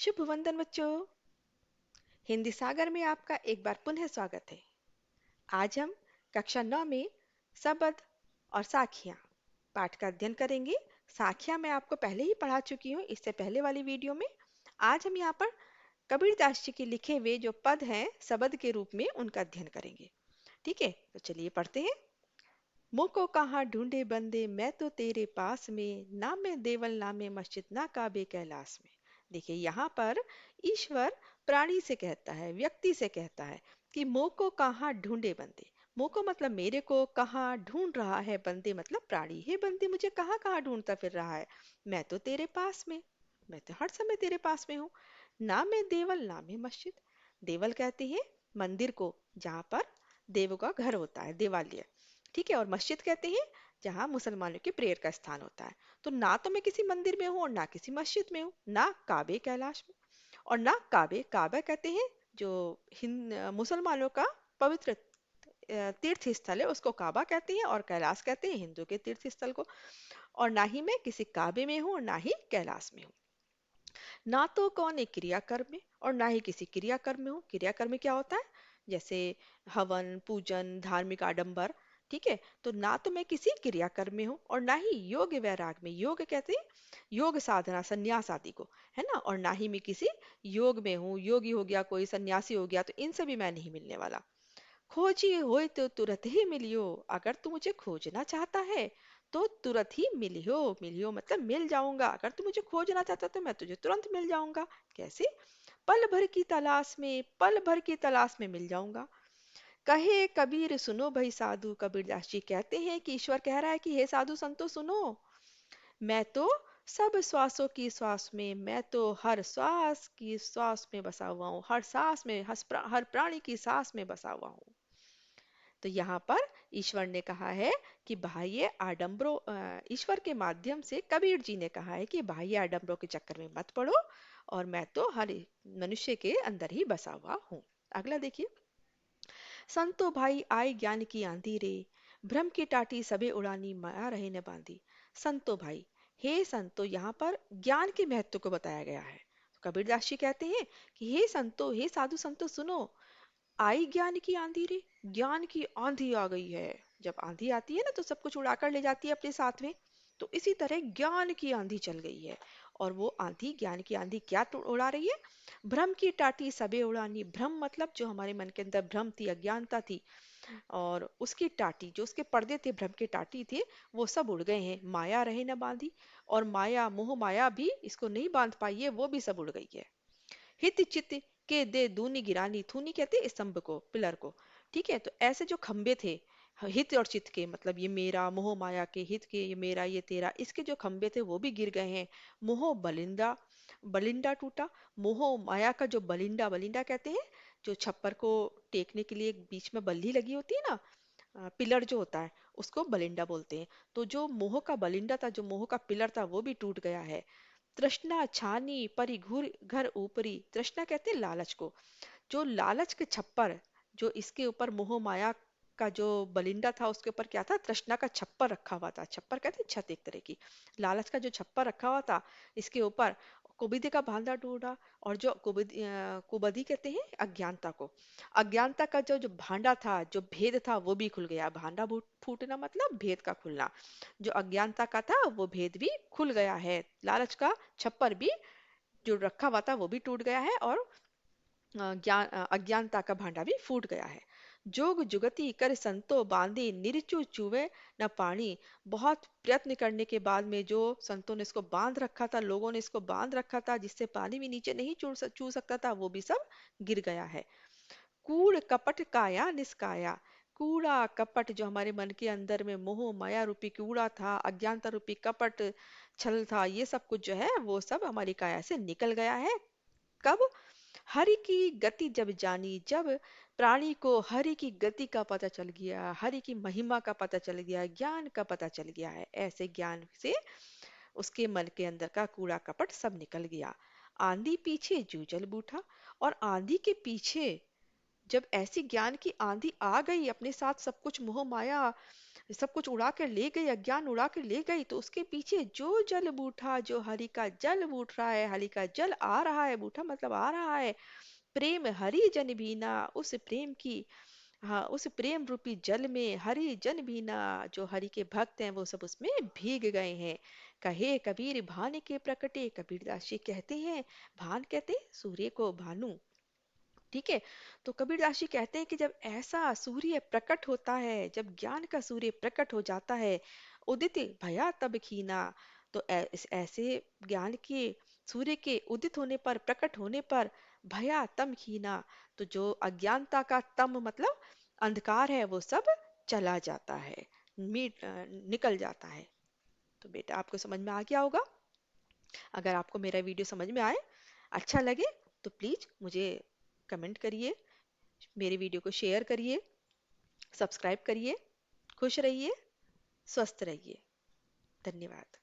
शुभ वंदन बच्चों। हिंदी सागर में आपका एक बार पुनः स्वागत है। आज हम कक्षा 9 में शब्द और साखियाँ पाठ का अध्ययन करेंगे। साखियाँ मैं आपको पहले ही पढ़ा चुकी हूँ इससे पहले वाली वीडियो में। आज हम यहाँ पर कबीरदास जी के लिखे हुए जो पद हैं शब्द के रूप में उनका अध्ययन करेंगे। ठीक है, तो चलिए पढ़ते हैं। मुझको कहाँ ढूंढे बंदे मैं तो तेरे पास में, ना मैं देवल ना मैं मस्जिद ना काबे कैलाश में। देखिए यहाँ पर ईश्वर प्राणी से कहता है, व्यक्ति से कहता है कि मुझको कहाँ ढूंढे बंदे। मुझको मतलब मेरे को, कहाँ ढूंढ रहा है, बंदे मतलब प्राणी। हे बंदे मुझे कहाँ कहाँ ढूंढता फिर रहा है। मैं तो तेरे पास में, मैं तो हर समय तेरे पास में हूँ। ना मैं देवल ना मैं मस्जिद। देवल कहते हैं मंदिर को जहाँ पर देवों का घर होता है, देवालय। ठीक है, और मस्जिद कहते हैं जहाँ मुसलमानों के प्रेयर का स्थान होता है। तो ना तो मैं किसी मंदिर में हूँ और ना किसी मस्जिद में हूँ, ना काबे कैलाश में। और ना काबे, काबा कहते हैं जो मुसलमानों का पवित्र तीर्थ स्थल है उसको काबा कहते हैं, और कैलाश कहते हैं हिंदू के तीर्थ स्थल को। और ना ही मैं किसी काबे में हूँ और ना ही कैलाश में हूँ। ना तो कौन एक क्रियाकर्म में और ना ही किसी क्रियाकर्म में हूँ। क्रियाकर्म में क्या होता है, जैसे हवन, पूजन, धार्मिक आडंबर। ठीक है, तो ना तो मैं किसी क्रियाकर्म में हूँ और ना ही योग वैराग में। योग कहते हैं योग साधना, संन्यास आदि को, है ना। और ना ही मैं किसी योग में हूँ, योगी हो गया कोई, सन्यासी हो गया, तो इनसे भी मैं नहीं मिलने वाला। खोजी होए तो तुरंत ही मिलियो। अगर तू मुझे खोजना चाहता है तो तुरंत ही मिलियो। मिलियो मतलब मिल जाऊंगा। अगर तू मुझे खोजना चाहता है तो मैं तुझे तुरंत मिल जाऊंगा। कैसे? पल भर की तलाश में, पल भर की तलाश में मिल जाऊंगा। कहे कबीर सुनो भाई साधु। कबीरदास जी कहते हैं कि ईश्वर कह रहा है कि हे साधु संतो सुनो। मैं तो सब श्वासों की श्वास में, मैं तो हर श्वास की श्वास में बसा हुआ हूँ, हर सांस में, हर प्राणी की सांस में बसा हुआ हूँ। तो यहाँ पर ईश्वर ने कहा है कि बाह्य आडंबरों, ईश्वर के माध्यम से कबीर जी ने कहा है कि बाह्य आडंबरों के चक्कर में मत पड़ो, और मैं तो हर मनुष्य के अंदर ही बसा हुआ हूँ। अगला देखिए। संतो भाई आए ज्ञान की आंधी रे, भ्रम की टाटी सबे उड़ानी माया रहे न बांधी। संतो भाई, हे संतो, यहाँ पर ज्ञान के महत्व को बताया गया है। तो कबीरदास जी कहते हैं कि हे संतो, हे साधु संतो सुनो। आई ज्ञान की आंधी रे, ज्ञान की आंधी आ गई है। जब आंधी आती है ना तो सब कुछ उड़ाकर ले जाती है अपने साथ में। तो इसी तरह ज्ञान की आंधी चल गई है। और वो आंधी, ज्ञान की आंधी क्या उड़ा रही है? भ्रम की टाटी सबे उड़ानी। भ्रम मतलब जो हमारे मन के अंदर भ्रम थी, अज्ञानता थी, और उसकी टाटी, जो उसके पर्दे थे, भ्रम के टाटी थे, वो सब उड़ गए हैं। माया रहे न बांधी। और माया, मोह माया भी इसको नहीं बांध पाई है, वो भी सब उड़ गई है। हित चित के दे दूनी गिरानी। थूनी कहते हैं स्तंभ को, पिलर को। ठीक है, तो ऐसे जो खंबे थे हित और चित के, मतलब ये मेरा, मोह माया के, हित के, ये मेरा ये तेरा, इसके जो खंबे थे वो भी गिर गए हैं। मोह बलिंदा, बलिंडा टूटा। मोह माया का जो बलिंडा, बलिंडा कहते हैं जो छप्पर को टेकने के लिए एक बीच में बल्ली लगी होती है ना, पिलर जो होता है उसको बलिंडा बोलते हैं। तो जो मोह का बलिंडा था, जो मोह का पिलर था, वो भी टूट गया है। तृष्णा छानी परी घूर घर ऊपरी। तृष्णा कहते हैं लालच को। जो लालच के छप्पर, जो इसके ऊपर मोह माया का जो बलिंडा था उसके ऊपर क्या था? तृष्णा का छप्पर रखा हुआ था। छप्पर कहते हैं छत एक तरह की। लालच का जो छप्पर रखा हुआ था इसके ऊपर, कुबीधे का भांडा टूटा। और जो कुबधी कहते हैं अज्ञानता को। अज्ञानता का जो जो भांडा था, जो भेद था, वो भी खुल गया। भांडा फूटना मतलब भेद का खुलना। जो अज्ञानता का था वो भेद भी खुल गया है। लालच का छप्पर भी जो रखा हुआ था वो भी टूट गया है, और अज्ञानता का भांडा भी फूट गया है। जोग जुगति कर संतो बांधे, निरचु चुवे न पानी। बहुत प्रयत्न करने के बाद में जो संतों ने इसको बांध रखा था, लोगों ने इसको बांध रखा था जिससे पानी भी नीचे नहीं चू सकता था, वो भी सब गिर गया है। कूड़ कपट काया निष्काया। कूड़ा कपट जो हमारे मन के अंदर में मोह माया रूपी कूड़ा था, अज्ञानता रूपी कपट छल था, ये सब कुछ जो है वो सब हमारी काया से निकल गया है। कब? हरि की गति जब जानी। जब प्राणी को हरि की गति का पता चल गया, हरि की महिमा का पता चल गया, ज्ञान का पता चल गया है, ऐसे ज्ञान से उसके मन के अंदर का कूड़ा कपट सब निकल गया। आंधी पीछे जूझल बूठा। और आंधी के पीछे जब ऐसी ज्ञान की आंधी आ गई, अपने साथ सब कुछ मोह माया सब कुछ उड़ा कर ले गई, अज्ञान उड़ा कर ले गई, तो उसके पीछे जो जल बूठा, जो हरि का जल बूठ रहा है, हरि का जल आ रहा है, बूठा मतलब आ रहा है, प्रेम हरि जन बीना, उस प्रेम की, हाँ, उस प्रेम रूपी जल में हरि जन बीना, जो हरि के भक्त हैं वो सब उसमें भीग गए हैं। कहे कबीर भान के प्रकटे, कबीरदास जी कहते हैं, भान कहते हैं सूर्य को, भानु, ठीक है। तो कबीरदास जी कहते हैं कि जब ऐसा सूर्य प्रकट होता है, जब ज्ञान का सूर्य प्रकट हो जाता है, उदित भया तब खीना, तो ऐसे ज्ञान के सूर्य के उदित होने पर, प्रकट होने पर, भया तम खीना, तो जो अज्ञानता का तम मतलब अंधकार है वो सब चला जाता है, निकल जाता है। तो बेटा आपको समझ में आ गया होगा। अगर आपको मेरा वीडियो समझ में आए, अच्छा लगे, तो प्लीज मुझे कमेंट करिए, मेरे वीडियो को शेयर करिए, सब्सक्राइब करिए। खुश रहिए, स्वस्थ रहिए। धन्यवाद।